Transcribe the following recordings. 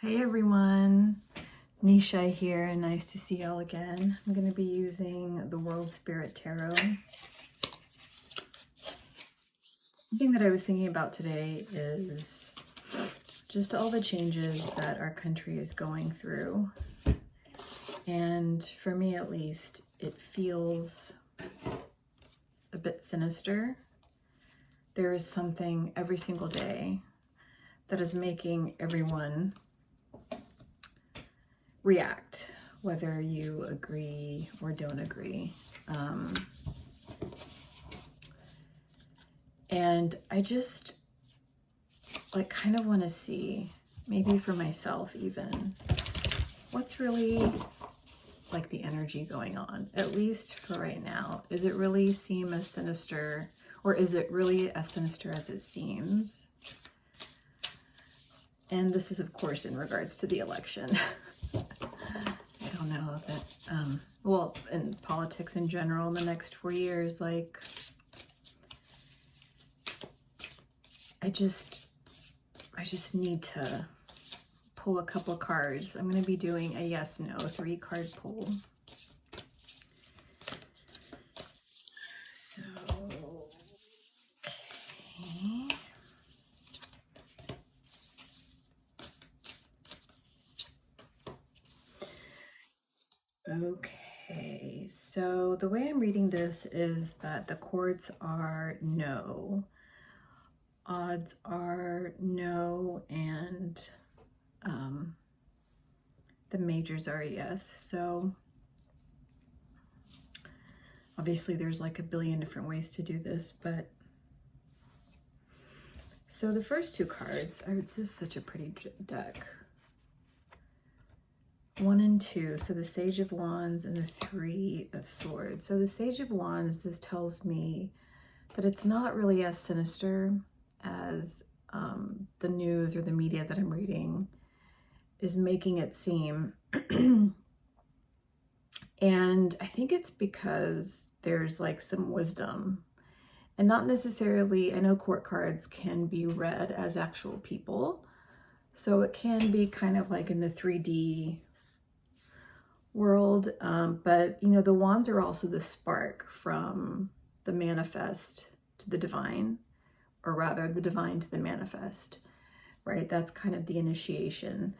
Hey everyone, Nisha here, nice to see y'all again. I'm going to be using the World Spirit Tarot. Something that I was thinking about today is just all the changes that our country is going through. And for me at least, it feels a bit sinister. There is something every single day that is making everyone react, whether you agree or don't agree. And I just kind of want to see, maybe for myself even, what's really like the energy going on, at least for right now. Is it really seem as sinister, or is it really as sinister as it seems? And this is of course in regards to the election. I don't know that, well, in politics in general in the next 4 years, like, I just need to pull a couple of cards. I'm going to be doing a yes, no, 3-card pull. So, okay. Okay, so the way I'm reading this is that the chords are no, odds are no, and the majors are yes. So obviously there's like a billion different ways to do this, but so the first 2 cards, this is such a pretty deck. 1 and 2, so the Sage of Wands and the 3 of Swords. So the Sage of Wands, this tells me that it's not really as sinister as the news or the media that I'm reading is making it seem. And I think it's because there's like some wisdom, and not necessarily, I know court cards can be read as actual people, so it can be kind of like in the 3D world, but you know, the wands are also the spark from the manifest to the divine, or rather the divine to the manifest, right? That's kind of the initiation.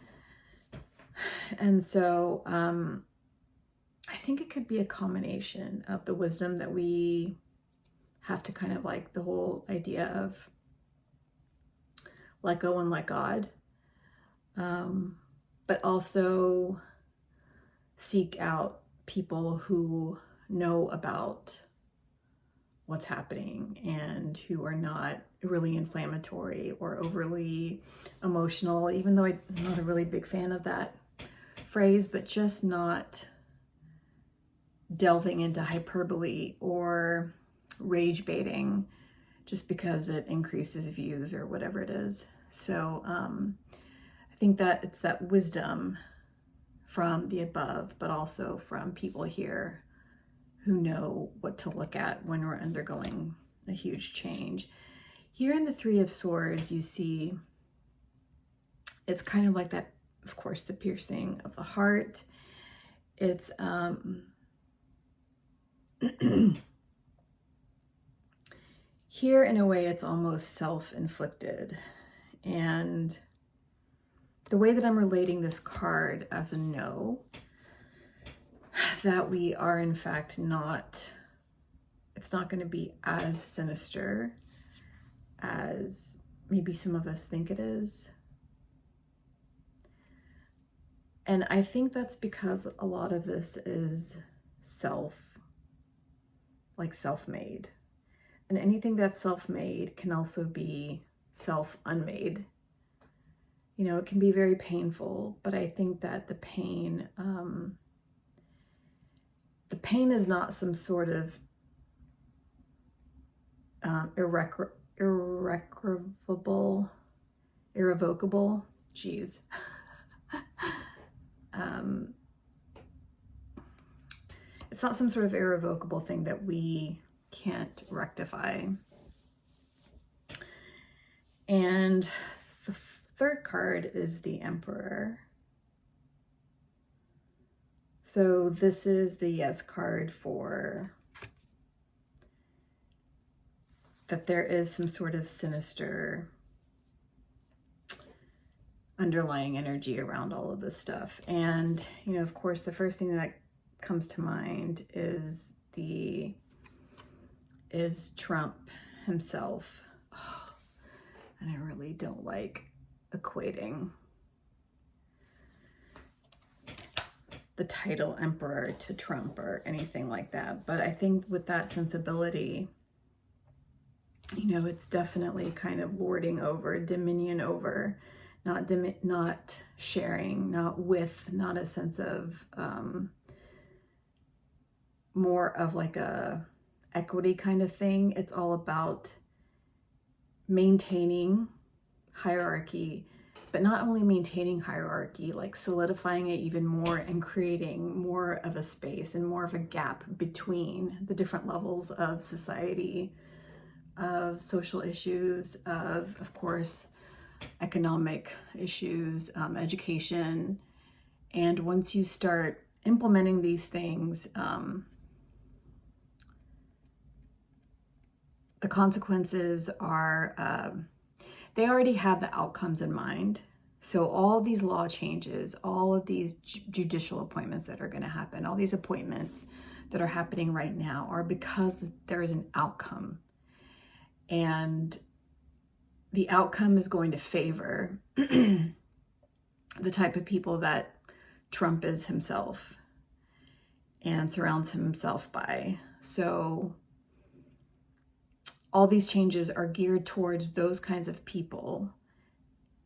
And so I think it could be a combination of the wisdom that we have to kind of like, the whole idea of let go and let God, but also seek out people who know about what's happening and who are not really inflammatory or overly emotional, even though I'm not a really big fan of that phrase, but just not delving into hyperbole or rage baiting just because it increases views or whatever it is. So I think that it's that wisdom from the above, but also from people here who know what to look at when we're undergoing a huge change. Here in the 3 of Swords, you see it's kind of like that, of course, the piercing of the heart. It's here in a way it's almost self-inflicted. And the way that I'm relating this card as a no, that we are in fact not, it's not going to be as sinister as maybe some of us think it is. And I think that's because a lot of this is self-made. And anything that's self-made can also be self-unmade. You know, it can be very painful, but I think that the pain is not some sort of irrevocable, geez. It's not some sort of irrevocable thing that we can't rectify. And the third card is the Emperor. So this is the yes card for that there is some sort of sinister underlying energy around all of this stuff. And, you know, of course, the first thing that comes to mind is Trump himself. Oh, and I really don't like equating the title Emperor to Trump or anything like that. But I think with that sensibility, you know, it's definitely kind of lording over, dominion over, not sharing, not a sense of more of like a equity kind of thing. It's all about maintaining hierarchy, but not only maintaining hierarchy, like solidifying it even more and creating more of a space and more of a gap between the different levels of society, of social issues, of course, economic issues, education. And once you start implementing these things, the consequences are, they already have the outcomes in mind. So all these law changes, all of these judicial appointments that are going to happen, all these appointments that are happening right now are because there is an outcome. And the outcome is going to favor the type of people that Trump is himself and surrounds himself by. So all these changes are geared towards those kinds of people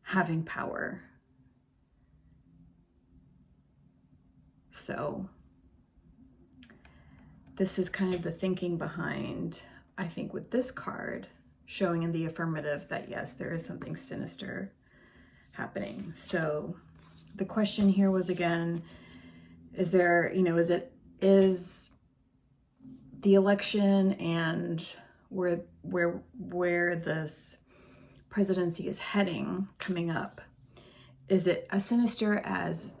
having power. So this is kind of the thinking behind, I think, with this card, showing in the affirmative that yes, there is something sinister happening. So the question here was, again, is there, you know, is the election and where this presidency is heading coming up, is it as sinister as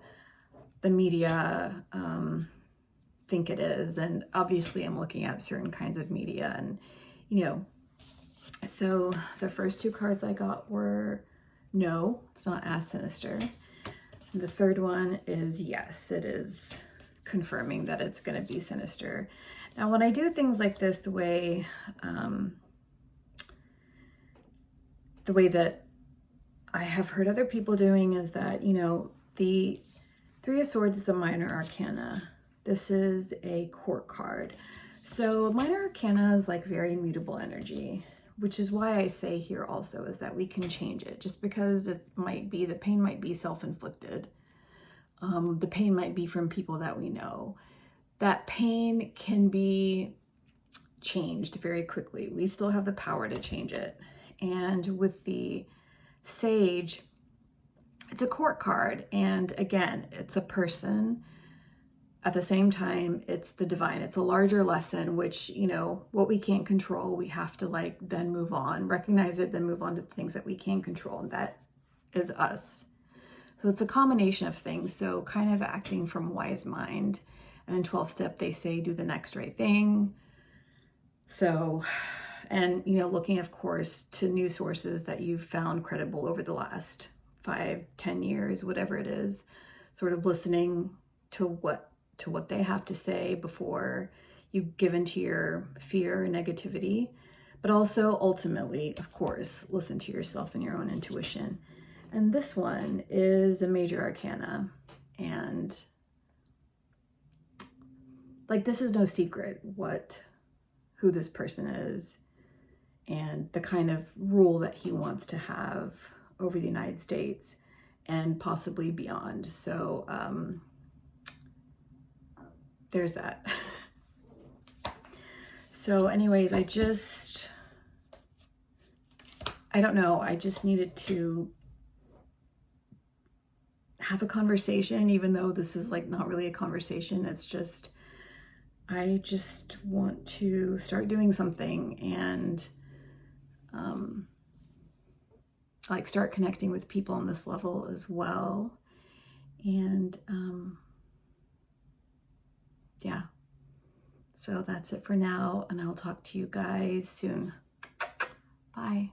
the media think it is? And obviously I'm looking at certain kinds of media, and, you know, so the first two cards I got were no, it's not as sinister. And the third one is yes, it is confirming that it's going to be sinister. Now, when I do things like this, the way that I have heard other people doing is that, you know, the Three of Swords is a minor arcana. This is a court card. So minor arcana is like very mutable energy, which is why I say here also is that we can change it. Just because the pain might be self-inflicted. The pain might be from people that we know. That pain can be changed very quickly. We still have the power to change it. And with the Sage, it's a court card. And again, it's a person. At the same time, it's the divine. It's a larger lesson, which, you know, what we can't control, we have to like then move on, recognize it, then move on to the things that we can control. And that is us. So it's a combination of things. So kind of acting from wise mind. And in 12 step, they say, do the next right thing. So, and, you know, looking, of course, to news sources that you've found credible over the last 5-10 years, whatever it is, sort of listening to what they have to say before you give into your fear and negativity, but also ultimately, of course, listen to yourself and your own intuition. And this one is a major arcana. And like, this is no secret who this person is and the kind of rule that he wants to have over the United States and possibly beyond. So there's that. So anyways, I don't know, I just needed to have a conversation, even though this is like not really a conversation. It's just, I just want to start doing something. And like start connecting with people on this level as well. And yeah, so that's it for now, and I'll talk to you guys soon. Bye.